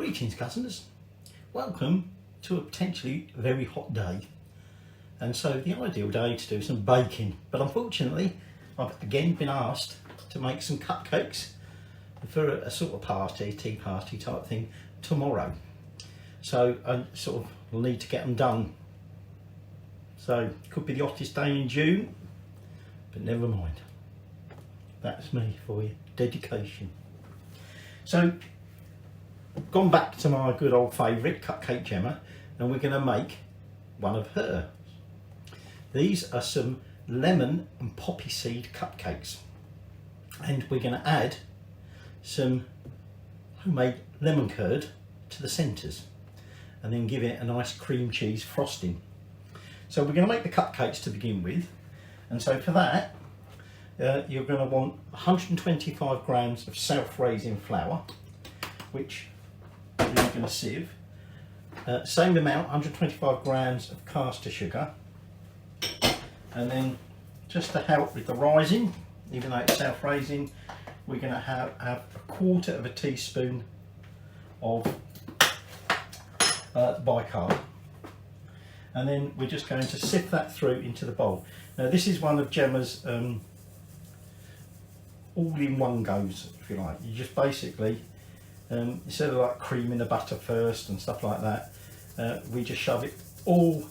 Greetings cousins, welcome to a potentially very hot day, and so the ideal day to do some baking, but unfortunately I've again been asked to make some cupcakes for a sort of party, tea party type thing tomorrow, so I sort of need to get them done. So could be the hottest day in June, but never mind, that's me for you, dedication. So gone back to my good old favourite CupCake Jemma, and we're going to make one of her. These are some lemon and poppy seed cupcakes, and we're going to add some homemade lemon curd to the centres and then give it a nice cream cheese frosting. So we're going to make the cupcakes to begin with, and so for that you're going to want 125 grams of self-raising flour, which you're going to sieve. Same amount, 125 grams of caster sugar, and then just to help with the rising, even though it's self-raising, we're going to have a quarter of a teaspoon of bicarb, and then we're just going to sift that through into the bowl. Now this is one of Jemma's all-in-one goes, if you like. You just basically instead of like creaming the butter first and stuff like that, we just shove it all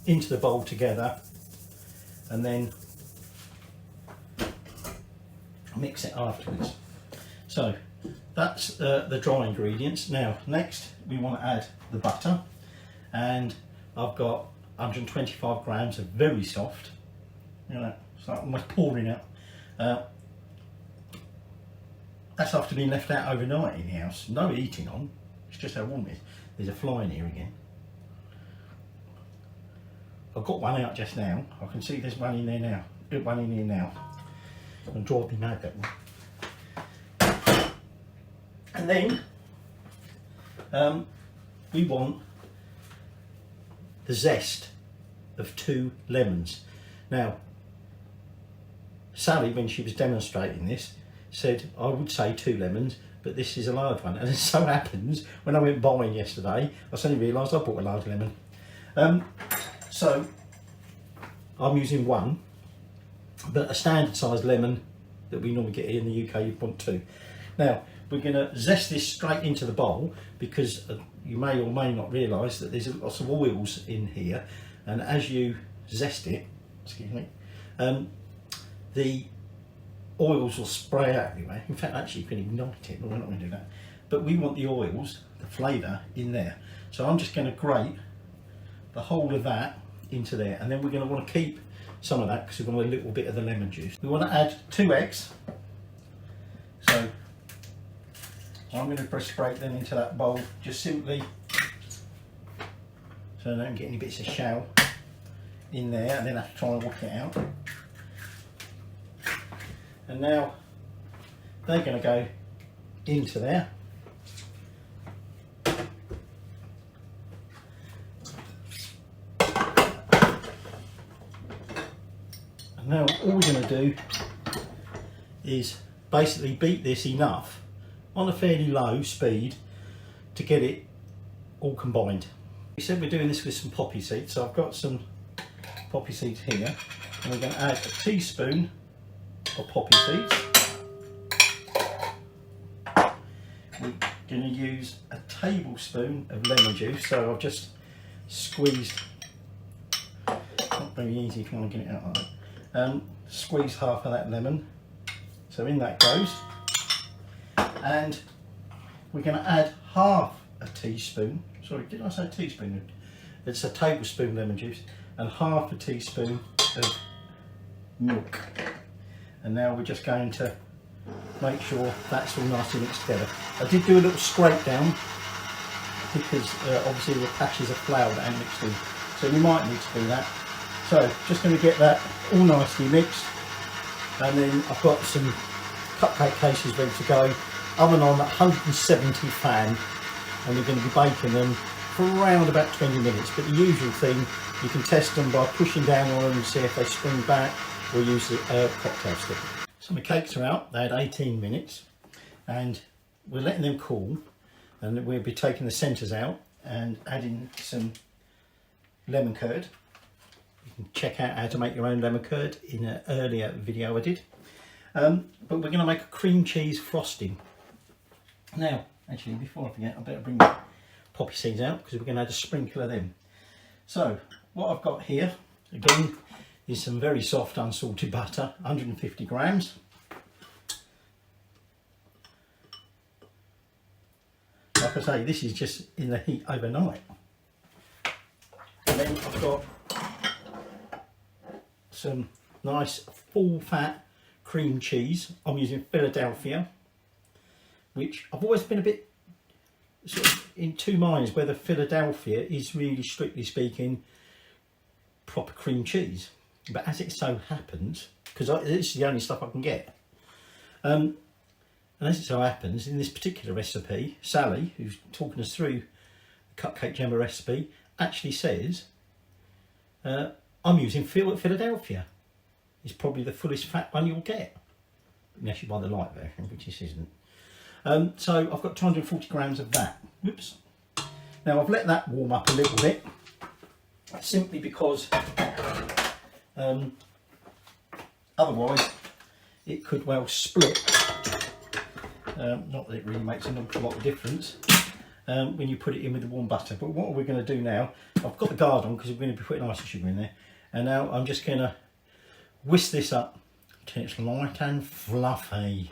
into the bowl together and then mix it afterwards. So that's the dry ingredients. Now next we want to add the butter, and I've got 125 grams of very soft, you know, it's like almost pouring out. That's after being left out overnight in the house. No heating on, it's just how warm it is. There's a fly in here again. I've got one out just now. I can see there's one in there now. Good one in here now. I'm driving mad, that one. And then we want the zest of 2 lemons. Now Sally, when she was demonstrating this, said I would say 2 lemons, but this is a large one, and it so happens when I went buying yesterday I suddenly realised I bought a large lemon. So I'm using 1, but a standard sized lemon that we normally get here in the UK, you'd want 2. Now we're going to zest this straight into the bowl, because you may or may not realise that there's lots of oils in here, and as you zest it, excuse me, the oils will spray out everywhere. In fact, actually you can ignite it, but we're not going to do that. But we want the oils, the flavour, in there. So I'm just going to grate the whole of that into there, and then we're going to want to keep some of that because we want a little bit of the lemon juice. We want to add 2 eggs. So I'm going to press straight them into that bowl, just simply so I don't get any bits of shell in there and then have to try and wash it out. And now they're going to go into there. And now all we're going to do is basically beat this enough on a fairly low speed to get it all combined. We said we're doing this with some poppy seeds, so I've got some poppy seeds here, and we're going to add a teaspoon of poppy seeds. We're going to use a tablespoon of lemon juice, so I've just squeezed, not very easy if you want to get it out like that, squeeze half of that lemon, so in that goes, and we're going to add half a teaspoon, sorry, did I say teaspoon? It's a tablespoon lemon juice and half a teaspoon of milk. And now we're just going to make sure that's all nicely mixed together. I did do a little scrape down because obviously the patches of flour that ain't mixed in, so you might need to do that. So just going to get that all nicely mixed, and then I've got some cupcake cases ready to go. Oven on at 170 fan, and we're going to be baking them for around about 20 minutes. But the usual thing, you can test them by pushing down on them and see if they spring back, or use the cocktail stick. So my cakes are out, they had 18 minutes, and we're letting them cool, And we'll be taking the centres out and adding some lemon curd. You can check out how to make your own lemon curd in an earlier video I did. But we're going to make a cream cheese frosting. Now, actually, before I forget, I better bring the poppy seeds out because we're going to add a sprinkle of them. So, what I've got here, again, is some very soft unsalted butter, 150 grams. Like I say, this is just in the heat overnight. And then I've got some nice full fat cream cheese. I'm using Philadelphia, which I've always been a bit sort of in two minds whether Philadelphia is really, strictly speaking, proper cream cheese. But as it so happens, because this is the only stuff I can get, and as it so happens, in this particular recipe, Sally, who's talking us through the CupCake Jemma recipe, actually says I'm using Philadelphia. It's probably the fullest fat one you'll get, unless you buy the light version, which this isn't. So I've got 240 grams of that. Whoops. Now I've let that warm up a little bit, simply because otherwise it could well split. Not that it really makes an awful lot of difference when you put it in with the warm butter. But what we're going to do now, I've got the guard on because we're going to be putting icing sugar in there. And now I'm just going to whisk this up till it's light and fluffy.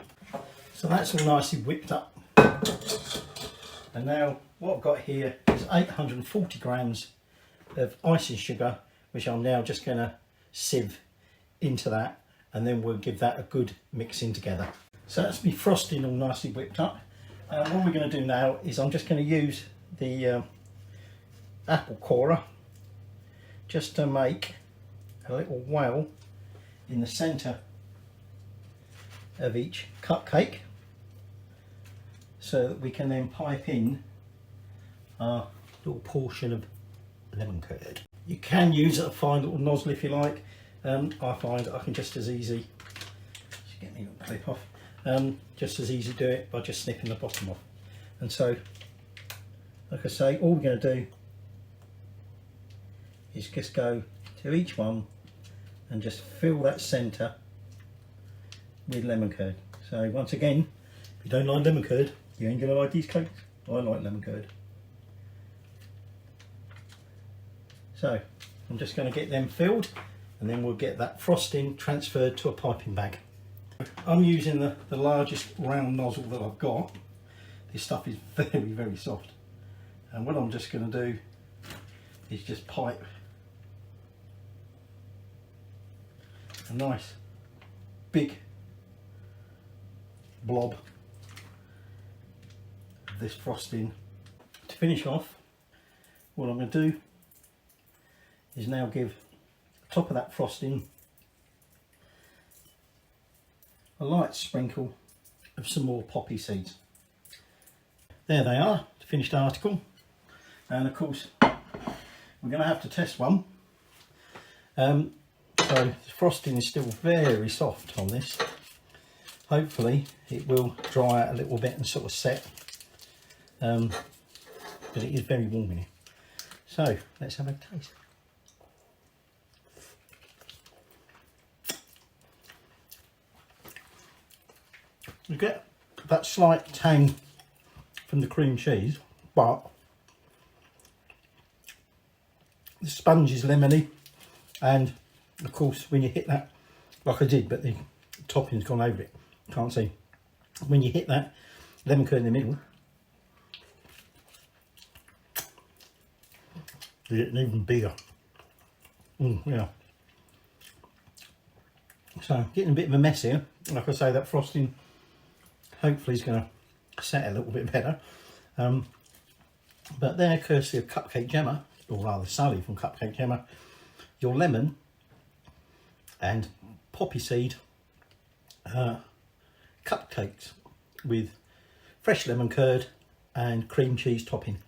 So that's all nicely whipped up. And now what I've got here is 840 grams of icing sugar, which I'm now just going to sieve into that, and then we'll give that a good mixing together. So that's me frosting all nicely whipped up. And what we're going to do now is I'm just going to use the apple corer just to make a little well in the centre of each cupcake, so that we can then pipe in our little portion of lemon curd. You can use a fine little nozzle if you like. I find I can just as easy, get me a clip off, just as easy do it by just snipping the bottom off. And so, like I say, all we're going to do is just go to each one and just fill that centre with lemon curd. So once again, if you don't like lemon curd, you ain't going to like these cakes. I like lemon curd. So I'm just going to get them filled, and then we'll get that frosting transferred to a piping bag. I'm using the largest round nozzle that I've got. This stuff is very, very soft. And what I'm just going to do is just pipe a nice big blob of this frosting. To finish off, what I'm going to do is now give the top of that frosting a light sprinkle of some more poppy seeds. There they are, the finished article. And of course we're going to have to test one. So the frosting is still very soft on this. Hopefully it will dry out a little bit and sort of set, but it is very warm in here. So let's have a taste. You get that slight tang from the cream cheese, but the sponge is lemony, and of course when you hit that, like I did, but the topping's gone over it, can't see. When you hit that lemon curd in the middle, you get an even bigger. Yeah. So getting a bit of a mess here. Like I say, that frosting hopefully is going to set a little bit better. But there, courtesy of CupCake Jemma, or rather Sally from CupCake Jemma, your lemon and poppy seed cupcakes with fresh lemon curd and cream cheese topping.